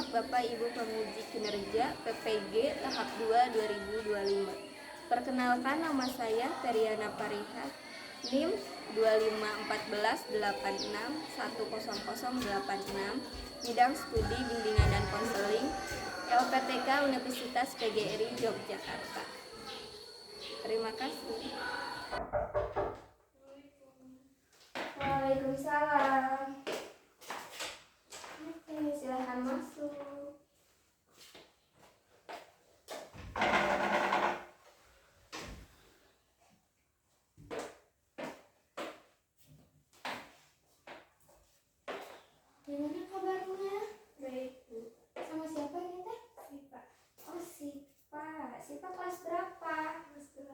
Bapak Ibu Penguji Kinerja PPG tahap 2 2025. Perkenalkan, nama saya Periana Parihat, NIM 251486100086, bidang studi bimbingan dan konseling, LPTK Universitas PGRI Yogyakarta. Terima kasih. Waalaikumsalam. Oke, silahkan masuk. Gimana kabarnya? Baik, Bu. Sama siapa ini teh? Sipa. Oh, Sipa. Sipa kelas berapa? Kelas 8.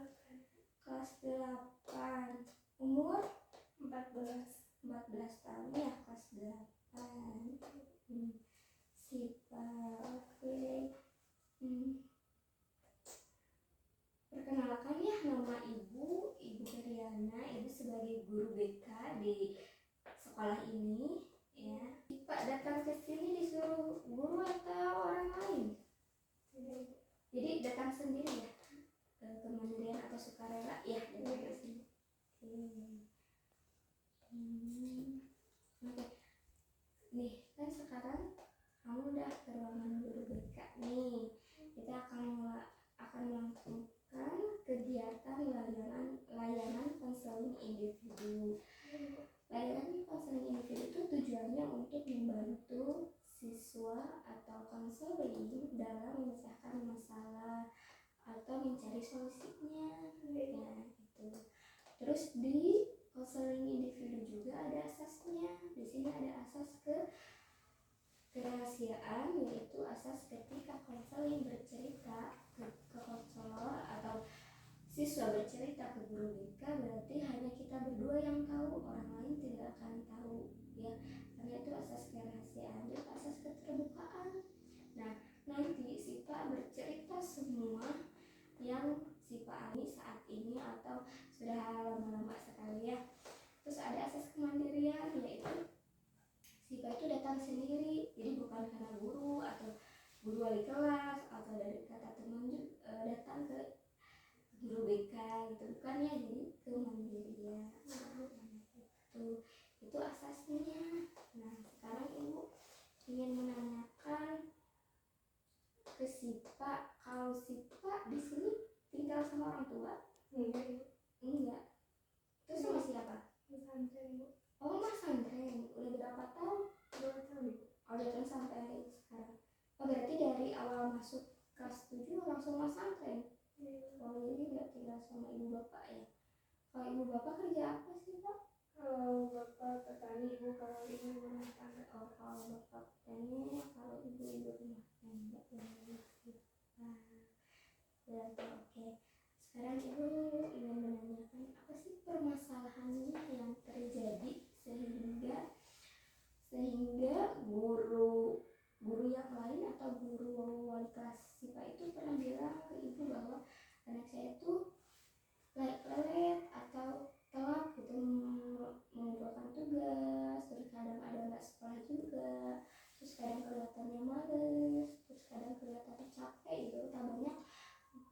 Kelas 8. Umur 14. 14 tahun ya, kelas 8. Sipa, oke. Perkenalkan ya, nama Ibu Periana. Ibu sebagai guru BK di sekolah ini ya. Sipa datang ke sini disuruh guru atau orang lain? Jadi datang sendiri ya? Kemandirian atau sukarela ya, datang ke sini. Oke. Nih, kan sekarang kamu udah ke ruangan guru BK nih. Kita akan melakukan kegiatan layanan konseling individu. Layanan konseling individu itu tujuannya untuk membantu siswa atau konseling dalam memecahkan masalah atau mencari solusinya. Ya, itu. Terus di konseling individu juga ada asasnya. Di sini ada asas kerahasiaan, yaitu asas ketika konseling bercerita ke konselor atau siswa bercerita ke guru BK, berarti hanya kita berdua yang tahu, orang lain tidak akan tahu ya, karena itu asas kerahasiaan dan asas keterbukaan. Nah, nanti Sipa bercerita semua yang Sipa alami saat ini atau sudah lama-lama sekali ya. Terus ada asas kemandirian, yaitu Sipa itu datang sendiri, jadi bukan karena guru atau guru wali kelas atau dari kata teman datang ke guru BK gitu, bukan ya, jadi kemandirian. Itu asasnya. Nah, sekarang Ibu ingin menanyakan ke Sipa, kalau Sipa di sini tinggal sama orang tua? Enggak. Terus sama siapa? Pesantren, Bu. Oh, Mas Santren. Udah berapa tahun? 2 tahun, Bu. Oh, udah tahun sampai sekarang. Oh, berarti dari awal masuk kelas 7 langsung Mas Santren. Oh, jadi nggak tinggal sama ibu bapak ya? Kalau ibu bapak kerja apa sih, Pak? Kalau bapak petani, Bu. Kalau ibu rumah tangga. Oh, kalau bapak petani, kalau ibu rumah tangga. Nah, berarti oke. Sekarang Ibu ingin menanyakan apa sih permasalahannya yang terjadi sehingga guru yang lain atau guru wali kelas Sipa itu pernah bilang ke Ibu bahwa anak saya itu lelet atau telat gitu mengumpulkan tugas, terus kadang ada nggak sekolah juga, terus kadang kelihatannya males, terus kadang kelihatan capek gitu. Banyak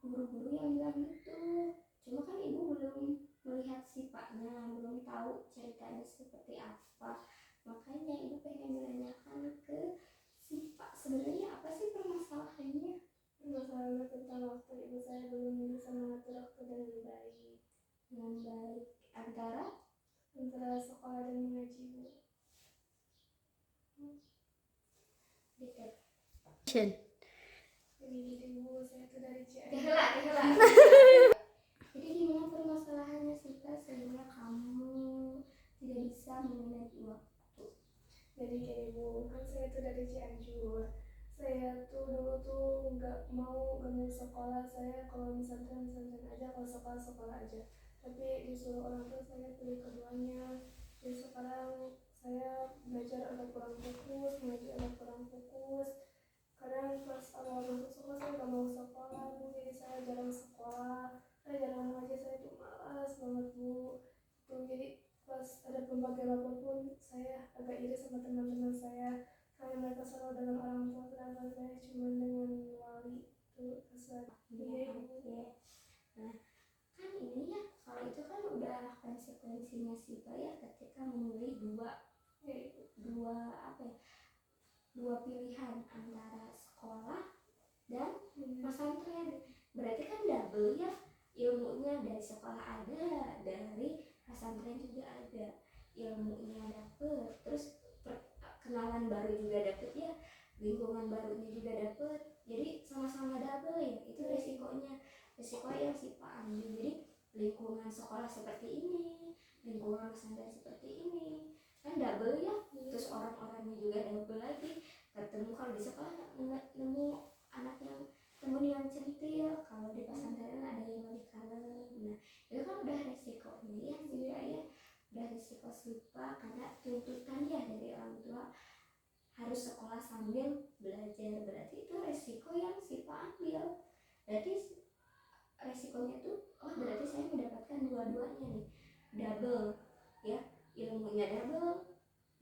guru-guru yang bilang gitu. Cuma kan Ibu belum melihat Sipanya, belum tahu ceritanya seperti apa. Makanya Ibu pengen menanyakan ke Sipa, sebenarnya apa sih permasalahannya? Masalahnya tentang waktu, Ibu. Saya belum bisa mengatur waktu dengan baik. Dengan baik Antara sekolah dan mengaji, Bu. Jadi, Bu, saya tuh dari Cianjur. Jadi gimana permasalahannya Sipa sehingga kamu tidak bisa memanage waktu? Jadi gini, Bu, kan saya tuh dari Cianjur. Saya tuh dulu tuh gak mau sekolah. Saya kalau pesantren aja, kalau sekolah aja. Tapi disuruh orang tua saya pilih keduanya. Jadi sekarang saya belajar agak kurang fokus, mengaji agak kurang fokus. Kadang pas awal masuk sekolah saya gak mau sekolah, Bu. Jadi saya jarang sekolah, saya jarang mengaji, saya tuh malas banget, Bu. Tuh, jadi pas ada pembagian rapor pun saya agak iri sama teman-teman saya. kayak mereka selalu dengan orang tua, kenapa saya cuma dengan wali itu kasar. Iya ibu. Nah kan ini ya, kalau itu kan udah konsekuensinya sih Pak ya, ketika memilih dua apa ya, dua pilihan antara sekolah dan pesantren. Berarti kan double ya, ilmunya dari sekolah ada, dari pesantren juga ada, ilmunya dapet, terus kenalan baru juga dapet ya, lingkungan barunya juga dapet, jadi sama-sama double ya. Itu resiko yang si Pak ambil. Jadi lingkungan sekolah seperti ini, lingkungan pesantren seperti ini, kan double ya. Terus orang-orangnya juga double lagi, ketemu kalau di sekolah nemu anak yang temen yang centil, kalau di pesantren ada yang lebih kalem. Nah itu kan udah resikonya ya sih Pak ya, udah resiko sifat, karena tuntutan ya dari orang tua harus sekolah sambil belajar. Berarti itu resiko yang sifat ambil. Berarti resikonya tuh, oh berarti saya mendapatkan dua-duanya nih, double ya, ilmunya double,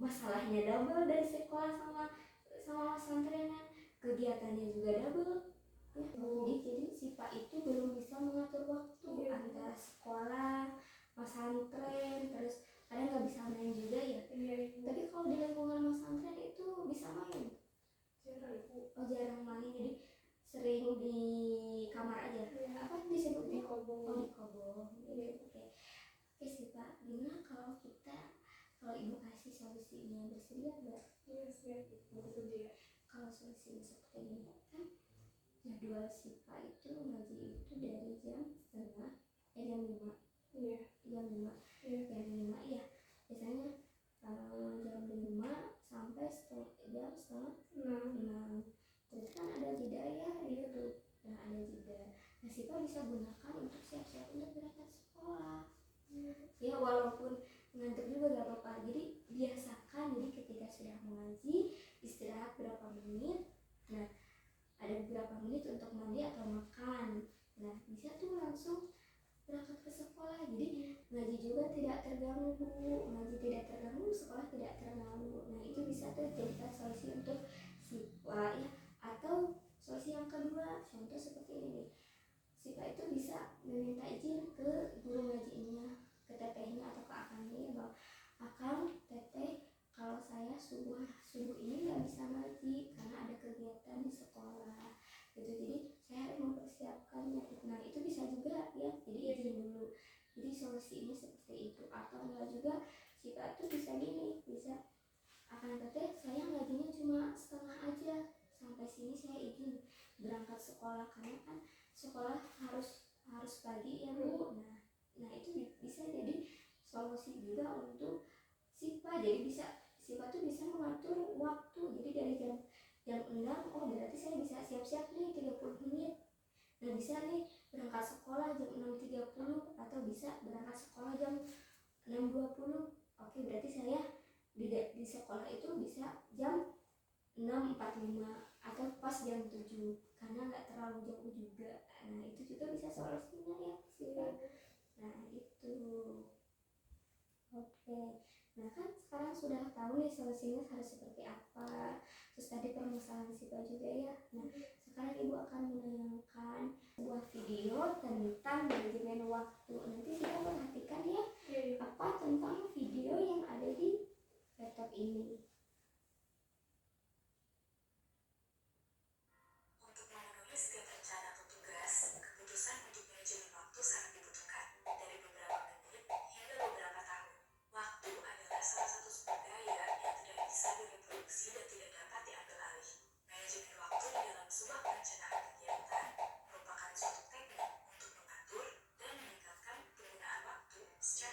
masalahnya double dari sekolah sama pesantrenan, kegiatannya juga double ya. Jadi si Pak itu belum bisa mengatur waktu antara sekolah, pesantren, terus kadang nggak bisa main juga ya. Tapi kalau di lingkungan pesantren itu bisa main? Jarang main, jadi sering di kamar aja. Apa disebutnya? Di kobong. Di kobong. Oke sih Pak, gimana kalau ibu kasih solusinya, bersedia nggak? Iya siap, bersedia. Kalau solusinya seperti ini kan, jadwal si Pak itu ngaji itu dari jam 5. Iya. Jam 5 ya. Biasanya jam 5 sampai jam setengah 6. Terus kan ada jeda ya itu. Nah ada jeda. Nah si Pak bisa gunakan untuk siap-siap untuk berangkat sekolah. Ya walaupun ngantuk juga gak apa-apa. Jadi biasakan, jadi ketika sudah mengaji istirahat berapa menit. Nah ada beberapa menit untuk mandi atau makan. Nah bisa tuh langsung berangkat ke sekolah. Jadi ngaji juga tidak terganggu, sekolah tidak terganggu. Nah itu bisa tuh jadikan solusi untuk siswa ya. Atau solusi yang kedua, contoh seperti ini, siswa itu bisa meminta izin ke guru ngajinya, ke tetehnya atau ke akangnya, bahwa akang, teteh, kalau saya subuh ini nggak bisa ngaji karena ada kegiatan di sekolah gitu, jadi saya harus mempersiapkannya. Nah itu bisa juga ya, jadi izin dulu. Jadi solusi ini seperti itu. Atau enggak juga jika itu bisa gini, bisa akan teteh saya ngajinya cuma setengah aja, sampai sini saya izin berangkat sekolah, karena kan sekolah harus pagi ya Bu. Nah itu bisa jadi solusi juga untuk siswa. Jadi siswa tuh bisa mengatur waktu. Jadi dari jam 6, oh berarti saya bisa siap-siap nih 30 menit. Nah bisa nih berangkat sekolah jam 6.30, atau bisa berangkat sekolah jam 6.20. Oke berarti saya di sekolah itu bisa jam 6.45 atau pas jam 7, karena nggak terlalu jauh juga. Nah itu juga bisa solusinya ya siswa. Nah itu. Oke, nah kan sekarang sudah tahu nih solusinya harus seperti apa. Terus tadi permasalahan siswa juga ya. Nah sekarang ibu akan menayangkan sebuah video tentang manajemen waktu. Nanti kita perhatikan ya apa tentang video yang ada di laptop ini. Untuk memenuhi setiap rencana atau tugas, keputusan untuk manajemen waktu sangat dibutuhkan. Dari beberapa menit hingga beberapa tahun. Waktu adalah salah satu sumber daya yang tidak bisa direproduksi dan tidak dapat diambil alih. Manajemen waktu di dalam sebuah perencanaan kegiatan merupakan suatu teknik untuk mengatur dan meningkatkan penggunaan waktu secara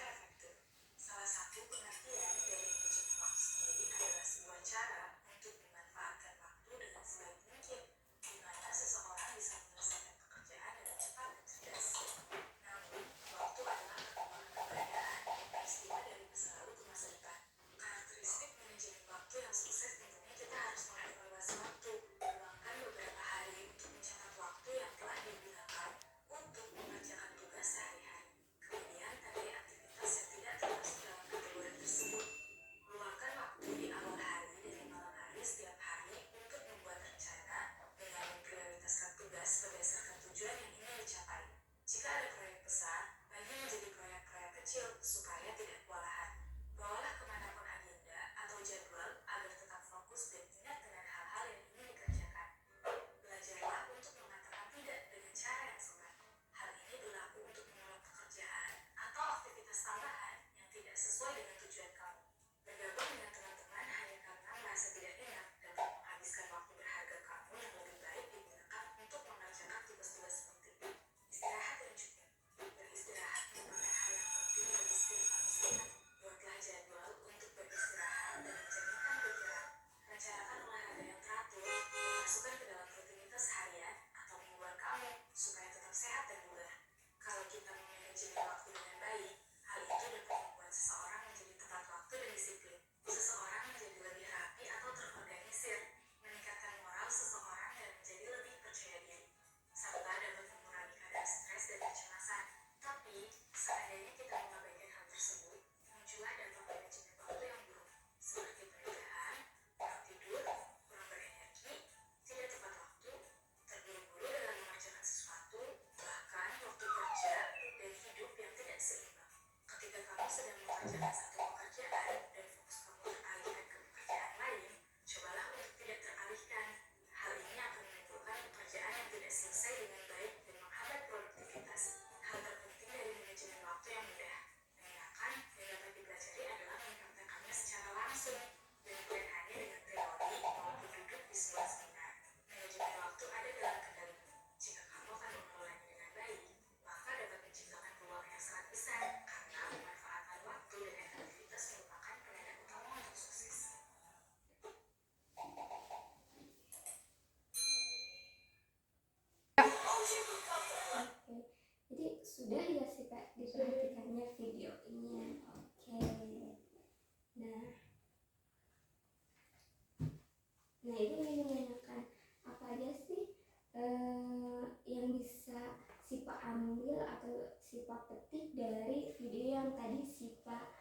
sehat dan bugar. Kalau kita memanajemen waktu dengan baik, hal itu dapat membuat seseorang menjadi tepat waktu dan disiplin. Seseorang menjadi lebih rapi atau terorganisir, meningkatkan moral seseorang dan menjadi lebih percaya diri, serta dapat mengurangi kadar stres dan kecemasan. Tapi, seandainya kita mengabaikan hal tersebut, muncullah dampak manajemen waktu yang buruk, seperti penundaan, kurang tidur, kurang berenergi, tidak tepat waktu, terburu-buru dalam mengerjakan sesuatu, bahkan waktu kerja dan hidup yang tidak seimbang. Ketika kamu sedang mengerjakan satu pekerjaan dan fokus kamu teralihkan ke pekerjaan lain, cobalah untuk tidak teralihkan. Hal ini akan menimbulkan pekerjaan yang tidak selesai dengan baik dan menghambat produktivitas. Hal terpenting dari manajemen waktu yang mudah, menyenangkan, dan dapat dipelajari adalah mempraktekkannya secara langsung, dan bukan hanya dengan teori maupun duduk di sebuah seminar. Manajemen waktu ada dalam kendalimu. Jika kamu akan mengelolanya dengan baik, maka dapat menciptakan peluang yang sangat besar, karena memanfaatkan waktu dan efektivitas merupakan penanda utama untuk sukses. Oke, jadi sudah ya sih Kak diperhatikannya videonya. Oke. Nah itu ingin menanyakan apa aja sih yang bisa Sipa ambil atau Sipa petik dari video yang tadi Sipa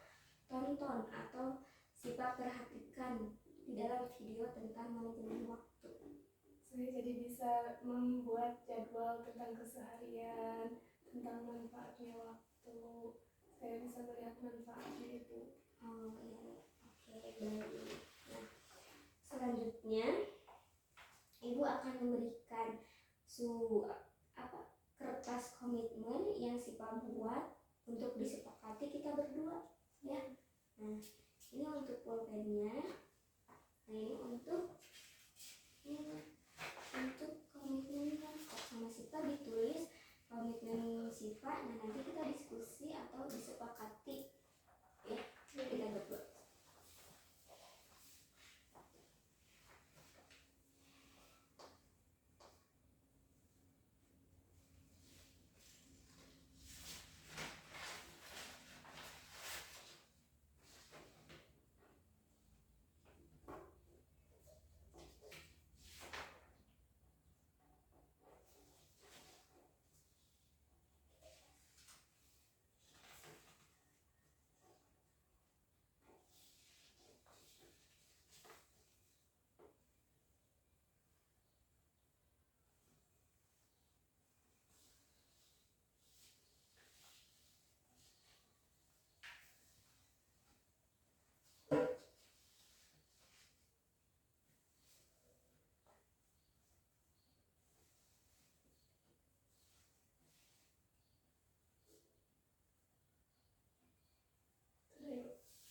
tonton atau Sipa perhatikan di dalam video tentang manajemen waktu. Saya jadi bisa membuat jadwal tentang keseharian, tentang manfaatnya waktu. Saya bisa melihat manfaatnya itu. Oh ya, oke baik. Nah selanjutnya Ibu akan memberikan kertas komitmen yang Sipa buat untuk disepakati kita berdua ya. Nah ini untuk pulpennya. Nah ini untuk komitmen kan sama Sipa ditulis komitmen Sipa. Nah nanti kita diskusi atau disepakati ya kita berdua.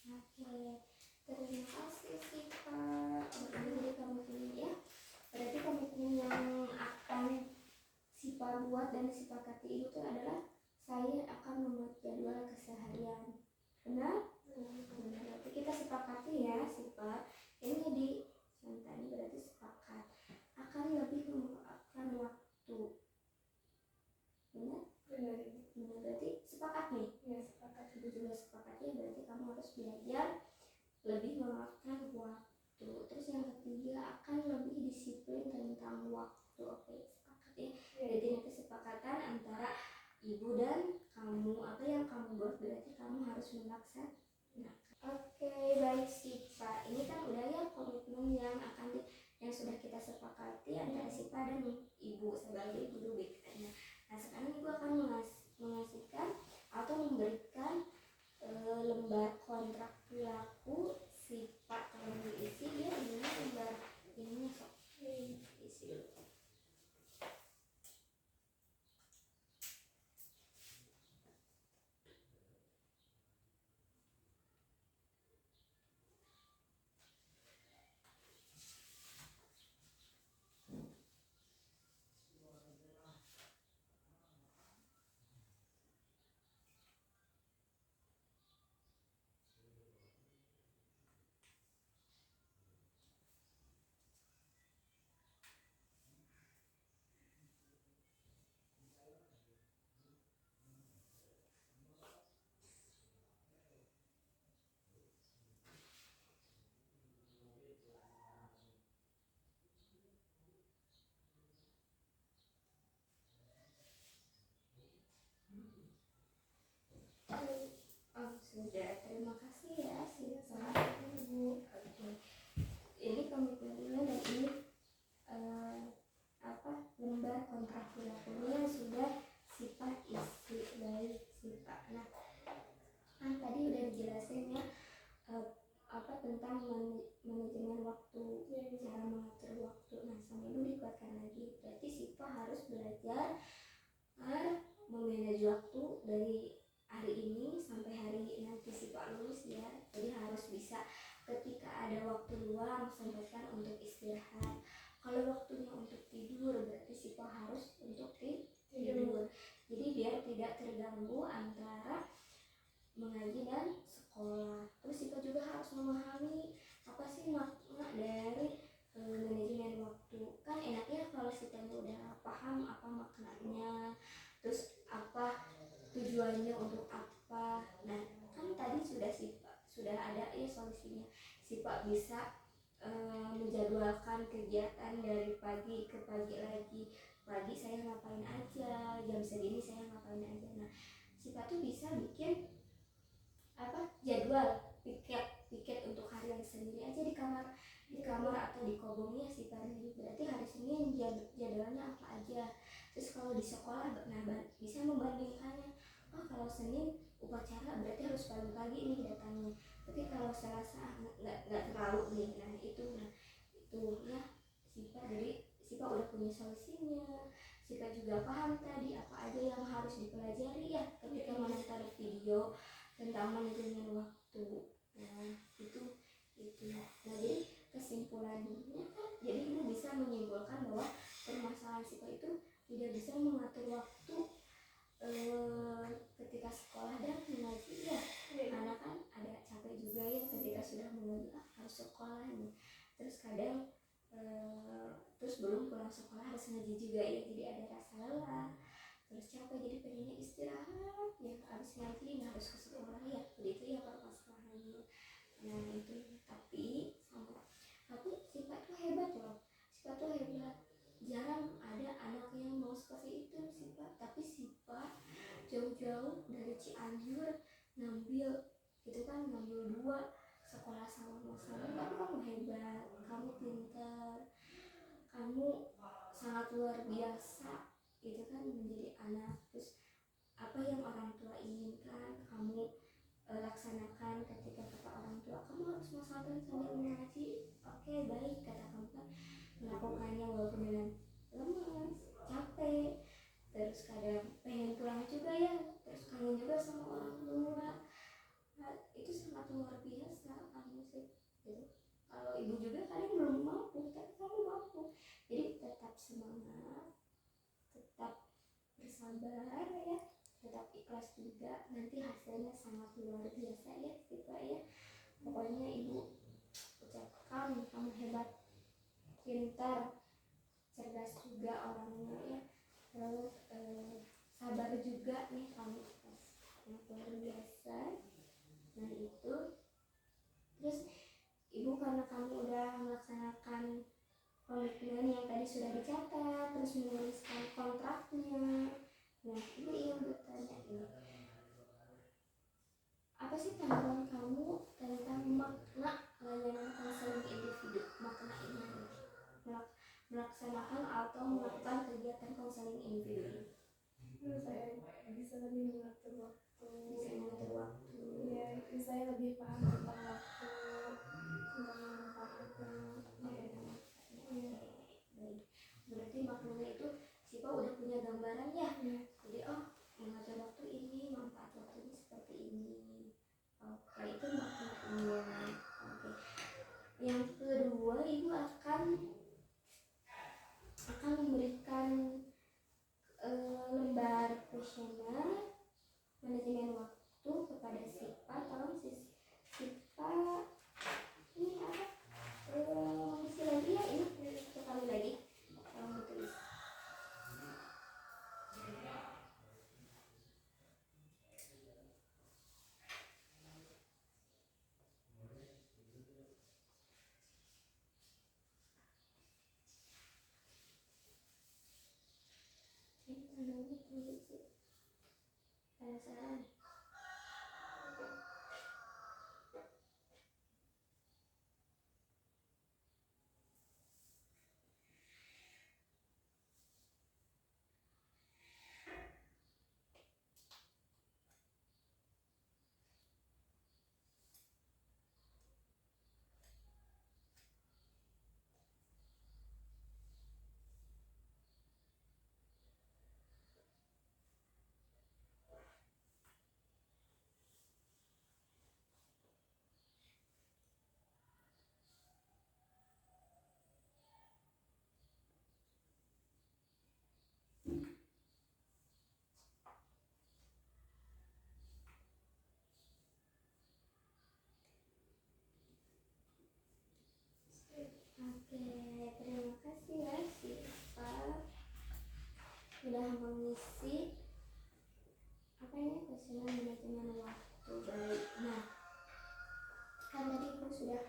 Oke, terima kasih Sipa. Oh, ini jadi komitmen ya. Berarti komitmen yang akan Sipa buat dan disepakati itu adalah saya akan membuat jadwal keseharian. Benar? Benar. Berarti kita sepakati ya Sipa. Ini jadi contohnya berarti sepakat akan lebih memanfaatkan waktu. Benar? Benar. Benar berarti sepakat nih. Ya, sepakat. Ibu juga sepakat ya, berarti kamu harus belajar lebih memanfaatkan waktu. Terus yang ketiga akan lebih disiplin tentang waktu. Oke, sepakat ya. Jadi nanti kesepakatan antara ibu dan kamu, apa yang kamu buat berarti kamu harus melaksanakan. Oke, baik Sipa. Ini kan udah ya komitmen yang yang sudah kita sepakati antara Sipa dan ibu sebagai guru BK-nya. Nah sekarang ibu akan mengasihkan atau memberikan lembar kontrak perilaku Sipa. Kalau diisi dia ini lembar ininya sok isi dulu. lembar kontrak perilakunya sudah sifat isi dari sifat. Nah, kan tadi udah dijelasin ya tentang manajemen waktu, cara mengatur waktu. Nah, sama itu dikuatkan lagi, berarti siswa harus belajar memanage waktu dari hari ini sampai hari nanti siswa lulus ya. Jadi harus bisa ketika ada waktu luang sempatkan untuk istirahat. Kalau waktunya untuk tidur berarti siswa harus untuk tidur. Jadi biar tidak terganggu antara mengaji dan sekolah. Terus kita juga harus memahami apa sih makna dari manajemen waktu. Kan enaknya kalau kita udah paham apa maknanya, terus apa tujuannya untuk apa. Nah, kan tadi sudah ada ya solusinya. Sifat bisa menjadwalkan kegiatan dari pagi ke pagi lagi. Pagi saya ngapain aja, jam segini saya ngapain aja. Nah, sifat tuh bisa bikin jadwal piket untuk hari yang sendiri aja di kamar atau di kobongnya sih tadi. Berarti hari Senin jadwalnya apa aja. Terus kalau di sekolah bisa membandingkannya. Kalau Senin upacara berarti harus pagi-pagi ini datangnya. Tapi kalau Selasa nggak terlalu nih. Nah itu ya sifat. Jadi sifat udah punya solusinya. Sifat juga paham tadi apa aja yang harus dipelajari ya ketika menonton video tentang manajemen waktu. Nah itu nah jadi kesimpulannya kan, jadi ibu bisa menyimpulkan bahwa permasalahan siswa itu tidak bisa mengatur waktu ketika sekolah dan mengaji ya. Karena kan ada capek juga ya ketika sudah mengaji harus sekolah nih. Terus kadang terus belum pulang sekolah harus ngaji juga ya, jadi ada rasa lelah. Terus capek jadi pengennya istirahat ya, habis ngaji nggak harus ke sekolah ya, begitu ya permasalahannya. Nah itu tapi sifat tuh hebat loh, sifat tuh hebat. Jarang ada anak yang mau seperti itu sifat. Tapi sifat jauh-jauh dari Cianjur ngambil dua sekolah sama-sama. Tapi kamu hebat, kamu pintar, kamu sangat luar biasa gitu kan menjadi anak. Terus apa yang orang tua inginkan kamu laksanakan. Ketika kata orang tua kamu harus masalkan sambil mengaji, oke, baik, kata kamu kan melakukannya walaupun dengan lemas, capek, terus kadang pengen pulang juga ya, terus kangen juga sama orang tua. Nah, itu sangat luar biasa kamu sih gitu. Kalau ibu juga kadang belum mampu, tapi kamu mampu. Jadi tetap semangat, tetap bersabar ya, tetap ikhlas juga. Nanti hasilnya sangat luar biasa ya gitu ya. Pokoknya ibu ucapkan kamu hebat, pintar, cerdas juga orangnya ya. Terus sabar juga nih kamu, sangat luar biasa. Nah itu. Terus ibu karena kamu udah melaksanakan komitmen yang tadi sudah dicatat, terus menuliskan kontraknya. Nah ibu ingin bertanya ini, apa sih tanggapan kamu tentang makna layanan konseling individu? Makna ini melaksanakan atau melakukan kegiatan konseling individu. Saya bisa lebih mengatur waktu. Ya, saya lebih paham tentang waktu, tentang manfaatnya. Baik. Berarti maknanya itu Sipa udah punya gambaran ya. Jadi mengatur waktu ini, manfaat waktunya seperti ini. Oke, itu maknanya. Oke. Yang kedua, ibu akan memberikan lembar kuesioner manajemen waktu kepada Sipa. Tolong Sipa ini isi lagi ya, ini sekali lagi tolong ditulis. Penasaran? sudah mengisi apa ini kuesioner manajemen waktu. Baik, nah kan tadi aku sudah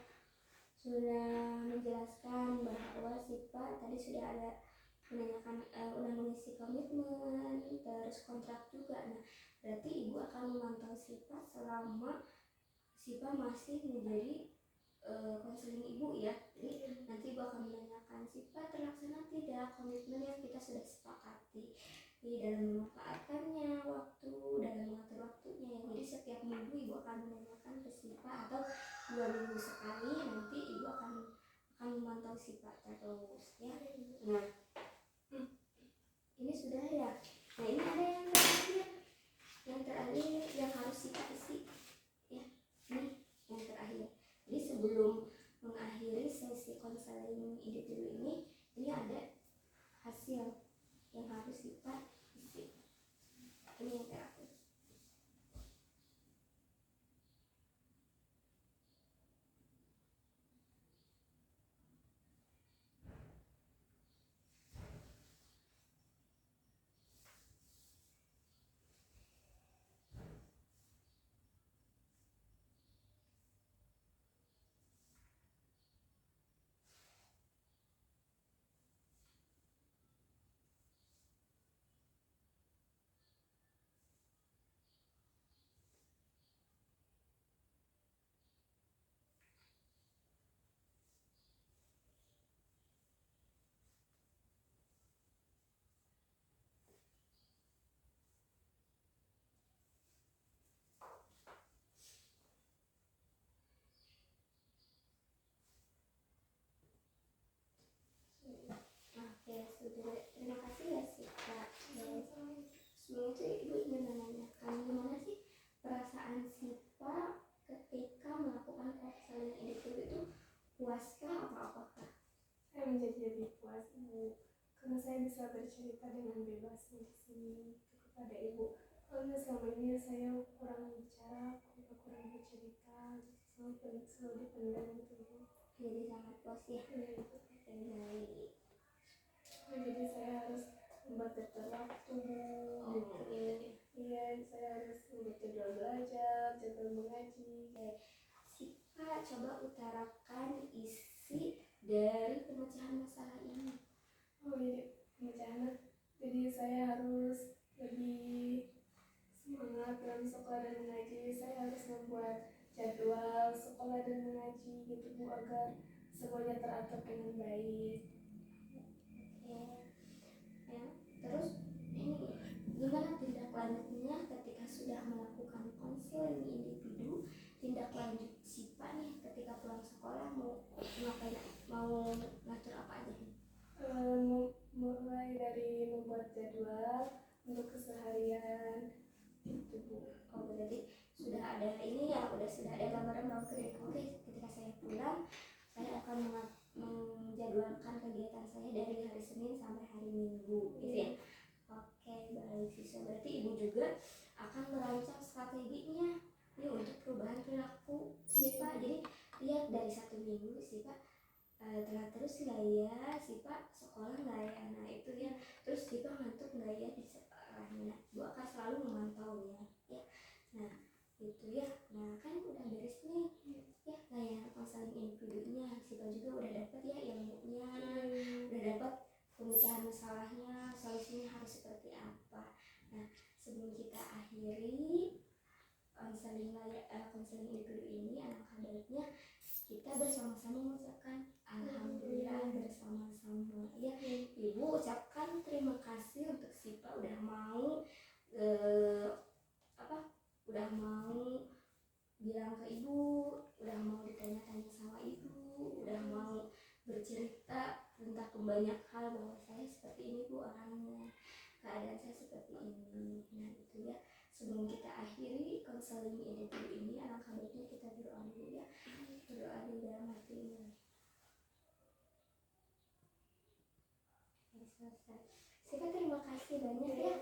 menjelaskan bahwa sifat tadi sudah ada menanyakan udah mengisi komitmen terus kontrak juga. Nah berarti ibu akan memantau sifat selama sifat masih menjadi konseling ibu ya. Jadi nanti ibu akan menanyakan sifat terlaksana tidak komitmen yang kita sudah sepakati dalam memanfaatkannya waktu, dalam mengatur waktunya. Jadi setiap minggu ibu akan menanyakan ke sifat atau 2 minggu sekali nanti ibu akan memantau sifat terus ya. Nah ini sudah ya. Nah ini ada yang terakhir yang harus sifat isi ya. Ini yang terakhir. Jadi sebelum mengakhiri sesi konseling individu ini ada hasil yang harus sifat isi. Ini yang terakhir. Oke, sudah. Terima kasih ya sifat. Sebelum itu ibu ingin menanyakan gimana sih perasaan Sipa ketika melakukan konseling individu itu, puaskah atau apakah? Saya menjadi lebih puas ibu karena saya bisa bercerita dengan bebas di sini kepada ibu. Karena selama ini saya kurang bicara, kurang bercerita, selalu dipendam gitu ibu. Jadi sangat puas ya. Baik. Jadi saya harus membuat daftar waktu. Iya, saya harus membuat jadwal belajar, jadwal mengaji. Sipa coba utarakan isi dari pemecahan masalah ini. Oh iya, pemecahan. Jadi saya harus lebih semangat dalam sekolah dan mengaji. Saya harus membuat jadwal sekolah dan mengaji gitu Bu, agar semuanya teratur dengan baik. Ya, terus ini gimana tindak lanjutnya ketika sudah melakukan konseling individu? Tindak lanjut Sipa nih ketika pulang sekolah mau ngapain, mau ngatur apa aja nih? Mulai dari membuat jadwal untuk keseharian gitu Bu. Oh berarti sudah ada ini ya, sudah ada gambaran bahwa ketika saya pulang saya akan menjadwalkan kegiatan saya dari hari Senin sampai hari Minggu gitu ya. Oke, baik siswa. Berarti ibu juga akan merancang strateginya ini untuk perubahan perilaku Sipa. Jadi lihat dari 1 minggu Sipa telat terus nggak ya, Sipa sekolah nggak ya, nah itu ya. Terus Sipa ngantuk nggak ya di sekolahnya. Ibu akan selalu memantaunya ya. Nah itu ya. Nah kan udah beres nih ya, kayak konseling individunya Sipa juga udah dapat ya ilmunya, udah dapat pemecahan masalahnya, solusinya harus seperti apa. Nah sebelum kita akhiri konseling individu ini, alangkah baiknya kita bersama-sama mengucapkan alhamdulillah bersama-sama ya. Ibu ucapkan terima kasih untuk Sipa udah mau udah mau bilang ke ibu, udah mau ditanya-tanya sama ibu, udah mau bercerita tentang banyak hal bahwa saya seperti ini Bu orangnya, keadaan saya seperti ini. Nah itu ya. Sebelum kita akhiri konseling individu ini, alangkah baiknya kita berdoa dulu ya. Berdoa di dalam hati ini. Selesai. Sipa terima kasih banyak ya.